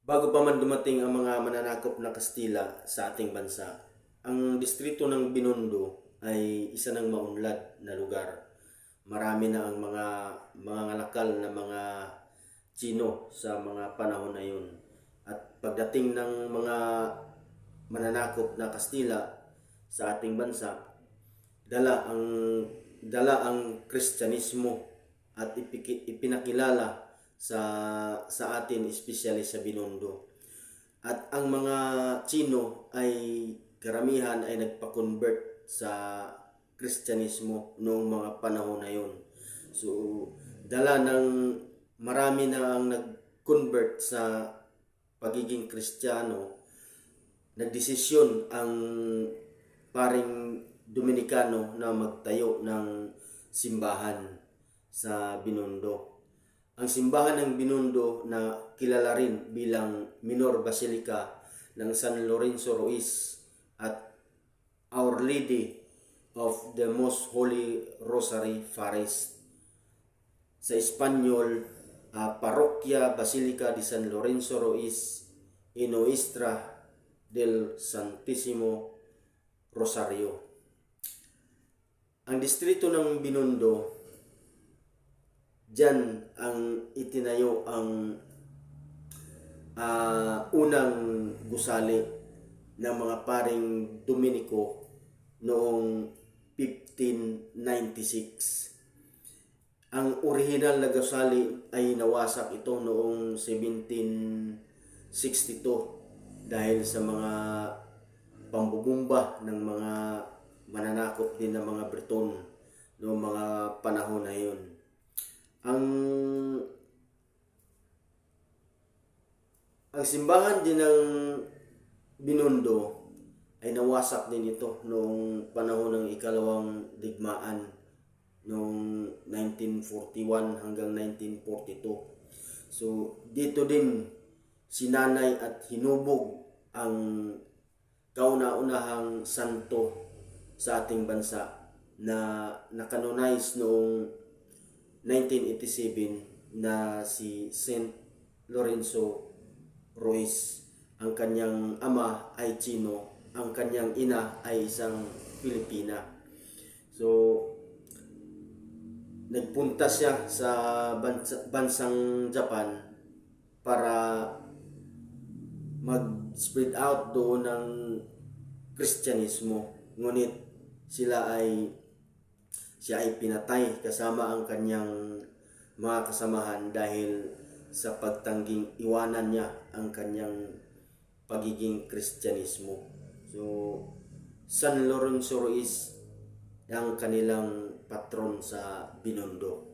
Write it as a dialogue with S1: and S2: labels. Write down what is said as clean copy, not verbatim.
S1: Bago pa man dumating ang mga mananakop na Kastila sa ating bansa, ang distrito ng Binondo ay isa ng maunlad na lugar. Marami na ang mga ngalakal na mga Tsino sa mga panahon na yun. At pagdating ng mga mananakop na Kastila sa ating bansa, dala ang Kristyanismo at ipinakilala sa atin, especially sa Binondo. At ang mga Tsino ay karamihan ay nagpa-convert sa Kristyanismo noong mga panahon na yon. So, dala ng marami na ang nag-convert sa pagiging Kristiyano, nagdesisyon ang paring Dominikano na magtayo ng simbahan sa Binondo. Ang simbahan ng Binondo na kilala rin bilang Minor Basilica ng San Lorenzo Ruiz at Our Lady of the Most Holy Rosary Forest. Sa Espanyol, Parroquia Basilica de San Lorenzo Ruiz y Nuestra del Santísimo Rosario. Ang distrito ng Binondo, dyan ang itinayo ang unang gusali ng mga paring Dominiko noong 1596. Ang original na gusali ay nawasak ito noong 1762 dahil sa mga pambubumba ng mga mananakop din ng mga Briton noong mga panahon na yun. Ang simbahan din ng Binondo ay nawasak din ito noong panahon ng ikalawang digmaan noong 1941 hanggang 1942. So dito din sinanay at hinubog ang kauna-unahang santo sa ating bansa na nakanonize noong 1987 na si Saint Lorenzo Ruiz. Ang kanyang ama ay Tsino, ang kanyang ina ay isang Pilipina. So, nagpunta siya sa bansang Japan para mag-spread out doon ng Kristyanismo. Ngunit siya ay pinatay kasama ang kanyang mga kasamahan dahil sa pagtangging iwanan niya ang kanyang pagiging Kristyanismo. So, San Lorenzo Ruiz ang kanilang patron sa Binondo.